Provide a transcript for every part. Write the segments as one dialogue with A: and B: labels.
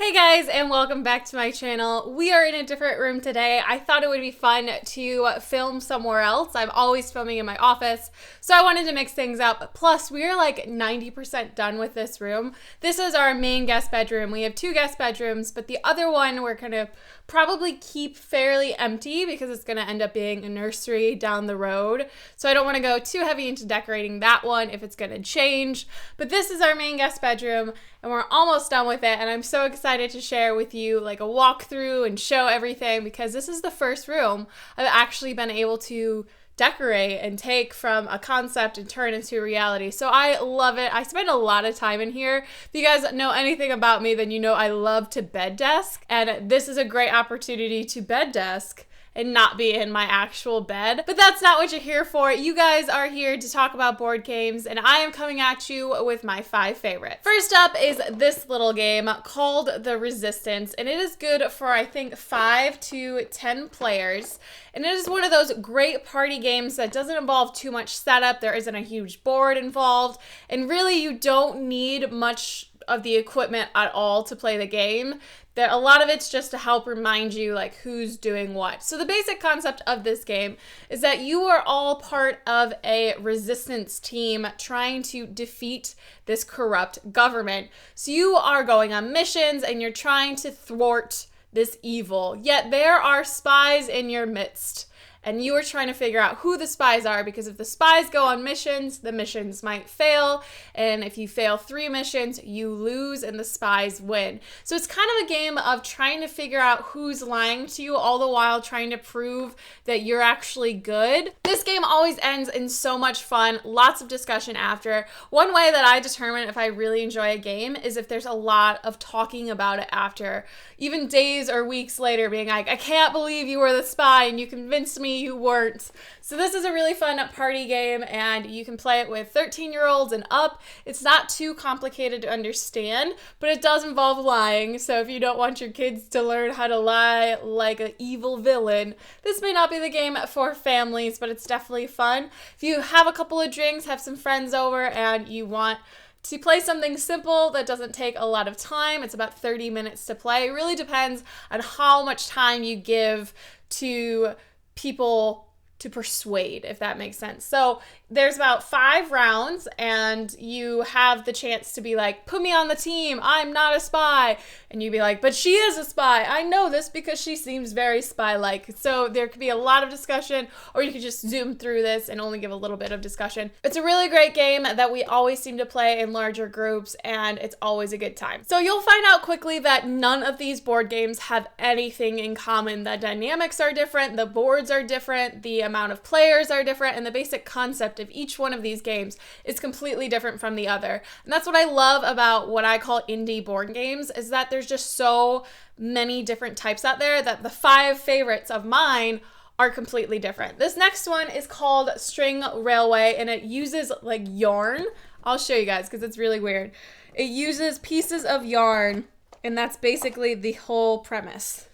A: Hey guys, and welcome back to my channel. We are in a different room today. I thought it would be fun to film somewhere else. I'm always filming in my office, so I wanted to mix things up. Plus, we are like 90% done with this room. This is our main guest bedroom. We have two guest bedrooms, but the other one we're gonna probably keep fairly empty because it's gonna end up being a nursery down the road. So I don't wanna go too heavy into decorating that one if it's gonna change. But this is our main guest bedroom, and we're almost done with it, and I'm so excited to share with you like a walkthrough and show everything because this is the first room I've actually been able to decorate and take from a concept and turn into a reality. So I love it. I spend a lot of time in here. If you guys know anything about me, then you know I love to bed desk, and this is a great opportunity to bed desk and not be in my actual bed. But that's not what you're here for. You guys are here to talk about board games, and I am coming at you with my 5 favorites. First up is this little game called The Resistance, and it is good for I think 5 to 10 players. And it is one of those great party games that doesn't involve too much setup. There isn't a huge board involved, and really you don't need much of the equipment at all to play the game. A lot of it's just to help remind you like who's doing what. So the basic concept of this game is that you are all part of a resistance team trying to defeat this corrupt government. So you are going on missions and you're trying to thwart this evil, yet there are spies in your midst. And you are trying to figure out who the spies are, because if the spies go on missions, the missions might fail. And if you fail 3 missions, you lose and the spies win. So it's kind of a game of trying to figure out who's lying to you, all the while trying to prove that you're actually good. This game always ends in so much fun, lots of discussion after. One way that I determine if I really enjoy a game is if there's a lot of talking about it after. Even days or weeks later being like, I can't believe you were the spy and you convinced me you weren't. So this is a really fun party game, and you can play it with 13-year-olds and up. It's not too complicated to understand, but it does involve lying. So if you don't want your kids to learn how to lie like an evil villain, this may not be the game for families, but it's definitely fun. If you have a couple of drinks, have some friends over, and you want to play something simple that doesn't take a lot of time, it's about 30 minutes to play. It really depends on how much time you give to people to persuade, if that makes sense. So there's about 5 rounds, and you have the chance to be like, put me on the team, I'm not a spy. And you'd be like, but she is a spy. I know this because she seems very spy-like. So there could be a lot of discussion, or you could just zoom through this and only give a little bit of discussion. It's a really great game that we always seem to play in larger groups, and it's always a good time. So you'll find out quickly that none of these board games have anything in common. The dynamics are different, the boards are different, the amount of players are different, and the basic concept of each one of these games is completely different from the other. And that's what I love about what I call indie board games, is that there's just so many different types out there that the 5 favorites of mine are completely different. This next one is called String Railway, and it uses like yarn. I'll show you guys because it's really weird. It uses pieces of yarn, and that's basically the whole premise.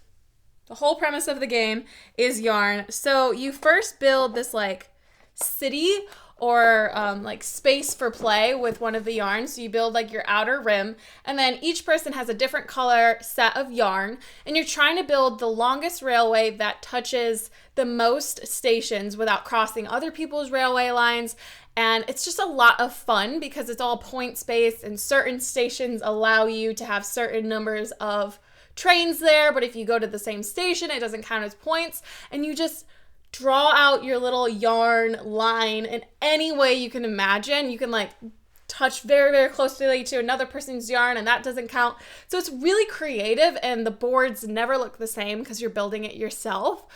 A: The whole premise of the game is yarn. So you first build this like city or like space for play with one of the yarns. So you build like your outer rim, and then each person has a different color set of yarn, and you're trying to build the longest railway that touches the most stations without crossing other people's railway lines. And it's just a lot of fun because it's all points based, and certain stations allow you to have certain numbers of trains there, but if you go to the same station, it doesn't count as points, and you just draw out your little yarn line in any way you can imagine. You can like touch very, very closely to another person's yarn, and that doesn't count. So it's really creative, and the boards never look the same because you're building it yourself.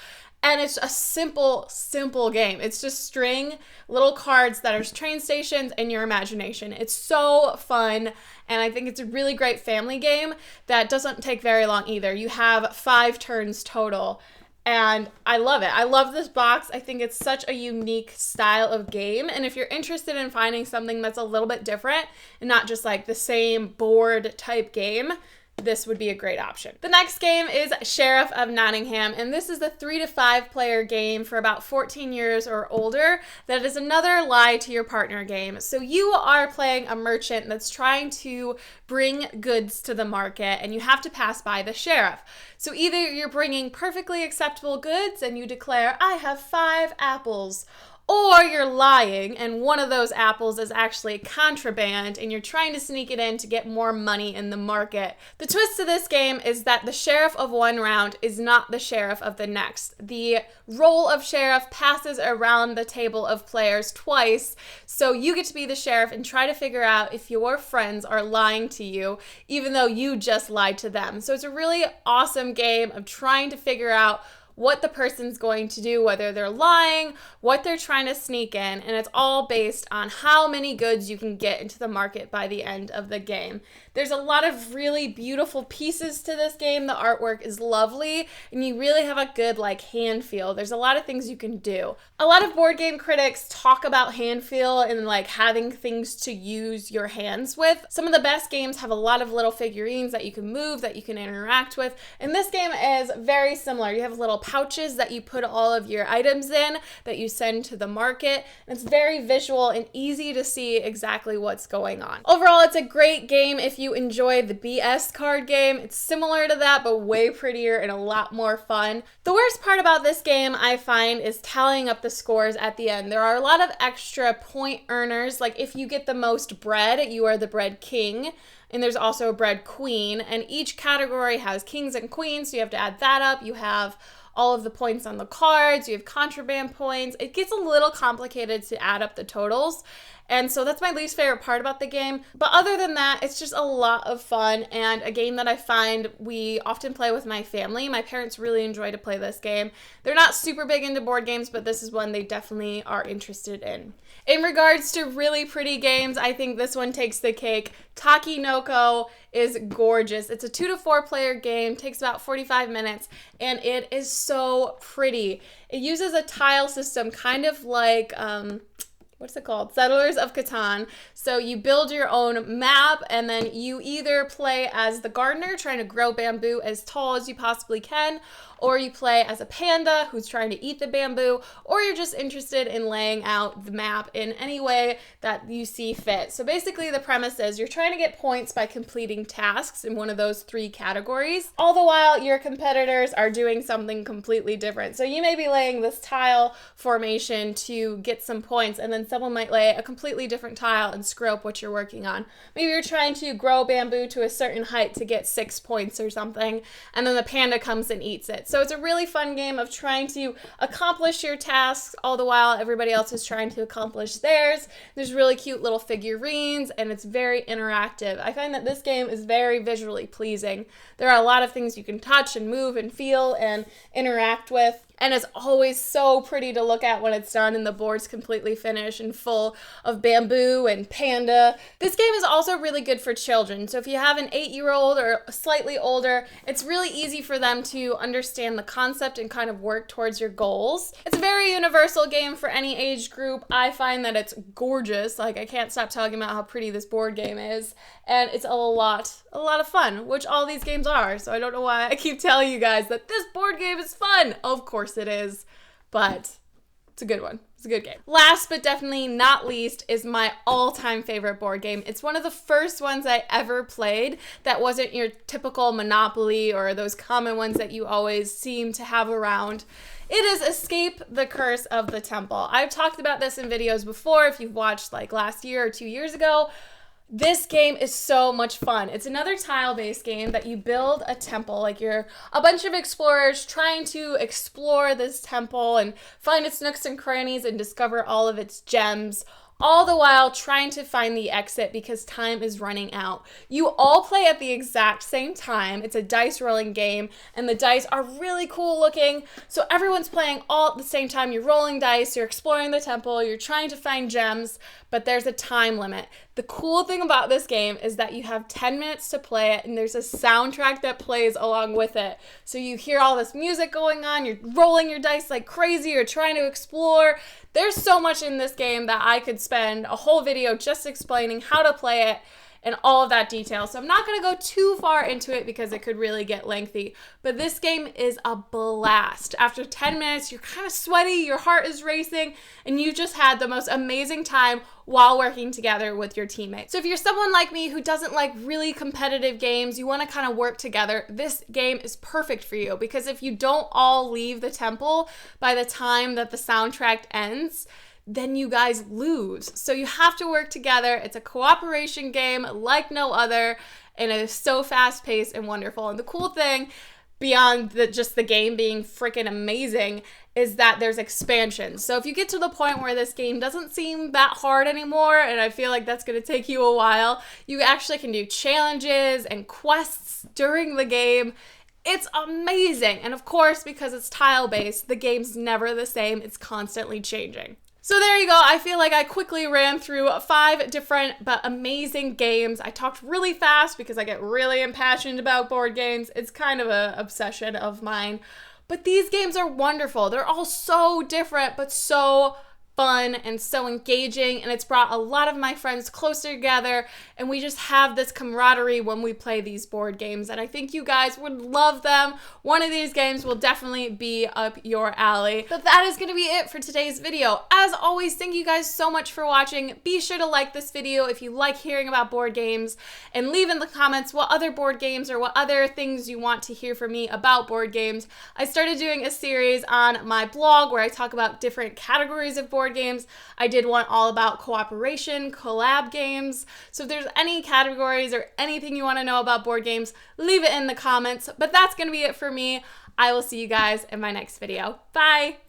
A: And it's a simple game. It's just string, little cards that are train stations, and your imagination. It's so fun, and I think it's a really great family game that doesn't take very long either. You have 5 turns total, and I love it. I love this box. I think it's such a unique style of game, and if you're interested in finding something that's a little bit different and not just like the same board type game, this would be a great option. The next game is Sheriff of Nottingham, and this is a 3 to 5 player game for about 14 years or older that is another lie to your partner game. So you are playing a merchant that's trying to bring goods to the market, and you have to pass by the sheriff. So either you're bringing perfectly acceptable goods and you declare, I have 5 apples, or you're lying and one of those apples is actually contraband and you're trying to sneak it in to get more money in the market. The twist to this game is that the sheriff of one round is not the sheriff of the next. The role of sheriff passes around the table of players twice, so you get to be the sheriff and try to figure out if your friends are lying to you, even though you just lied to them. So it's a really awesome game of trying to figure out what the person's going to do, whether they're lying, what they're trying to sneak in, and it's all based on how many goods you can get into the market by the end of the game. There's a lot of really beautiful pieces to this game. The artwork is lovely, and you really have a good hand feel. There's a lot of things you can do. A lot of board game critics talk about hand feel and having things to use your hands with. Some of the best games have a lot of little figurines that you can move, that you can interact with, and this game is very similar. You have little pouches that you put all of your items in that you send to the market. And it's very visual and easy to see exactly what's going on. Overall, it's a great game if you enjoy the BS card game. It's similar to that, but way prettier and a lot more fun. The worst part about this game, I find, is tallying up the scores at the end. There are a lot of extra point earners. Like if you get the most bread, you are the bread king. And there's also a bread queen. And each category has kings and queens, so you have to add that up. You have all of the points on the cards, you have contraband points. It gets a little complicated to add up the totals. And so that's my least favorite part about the game. But other than that, it's just a lot of fun and a game that I find we often play with my family. My parents really enjoy to play this game. They're not super big into board games, but this is one they definitely are interested in. In regards to really pretty games, I think this one takes the cake. Taki Naoko is gorgeous. It's a 2 to 4 player game, takes about 45 minutes, and it is so pretty. It uses a tile system, kind of like, what's it called? Settlers of Catan. So you build your own map and then you either play as the gardener trying to grow bamboo as tall as you possibly can, or you play as a panda who's trying to eat the bamboo, or you're just interested in laying out the map in any way that you see fit. So basically the premise is you're trying to get points by completing tasks in one of those 3 categories, all the while your competitors are doing something completely different. So you may be laying this tile formation to get some points, and then someone might lay a completely different tile and screw up what you're working on. Maybe you're trying to grow bamboo to a certain height to get 6 points or something, and then the panda comes and eats it. So it's a really fun game of trying to accomplish your tasks all the while everybody else is trying to accomplish theirs. There's really cute little figurines and it's very interactive. I find that this game is very visually pleasing. There are a lot of things you can touch and move and feel and interact with. And it's always so pretty to look at when it's done and the board's completely finished and full of bamboo and panda. This game is also really good for children. So if you have an 8-year-old or slightly older, it's really easy for them to understand the concept and kind of work towards your goals. It's a very universal game for any age group. I find that it's gorgeous. I can't stop talking about how pretty this board game is. And it's a lot of fun, which all these games are. So I don't know why I keep telling you guys that this board game is fun. Of course it is, but it's a good one. It's a good game. Last but definitely not least is my all-time favorite board game. It's one of the first ones I ever played that wasn't your typical Monopoly or those common ones that you always seem to have around. It is Escape the Curse of the Temple. I've talked about this in videos before if you've watched last year or 2 years ago. This game is so much fun. It's another tile-based game that you build a temple. You're a bunch of explorers trying to explore this temple and find its nooks and crannies and discover all of its gems, all the while trying to find the exit because time is running out. You all play at the exact same time. It's a dice rolling game, and the dice are really cool looking. So everyone's playing all at the same time. You're rolling dice, you're exploring the temple, you're trying to find gems, but there's a time limit. The cool thing about this game is that you have 10 minutes to play it, and there's a soundtrack that plays along with it. So you hear all this music going on, you're rolling your dice like crazy, you're trying to explore. There's so much in this game that I could spend a whole video just explaining how to play it. and all of that detail. So I'm not going to go too far into it because it could really get lengthy, but this game is a blast. After 10 minutes, you're kind of sweaty, your heart is racing, and you just had the most amazing time while working together with your teammates. So if you're someone like me who doesn't like really competitive games, you want to kind of work together, this game is perfect for you, because if you don't all leave the temple by the time that the soundtrack ends, then you guys lose. So you have to work together. It's a cooperation game like no other, and it is so fast-paced and wonderful. And the cool thing, beyond just the game being freaking amazing, is that there's expansions. So if you get to the point where this game doesn't seem that hard anymore, and I feel like that's gonna take you a while, you actually can do challenges and quests during the game. It's amazing. And of course, because it's tile-based, the game's never the same. It's constantly changing. So there you go. I feel like I quickly ran through 5 different but amazing games. I talked really fast because I get really impassioned about board games. It's kind of an obsession of mine. But these games are wonderful. They're all so different, but so fun and so engaging, and it's brought a lot of my friends closer together, and we just have this camaraderie when we play these board games, and I think you guys would love them. One of these games will definitely be up your alley. But that is going to be it for today's video. As always, thank you guys so much for watching. Be sure to like this video if you like hearing about board games, and leave in the comments what other board games or what other things you want to hear from me about board games. I started doing a series on my blog where I talk about different categories of board games. I did one all about cooperation, collab games. So if there's any categories or anything you want to know about board games, leave it in the comments. But that's going to be it for me. I will see you guys in my next video. Bye!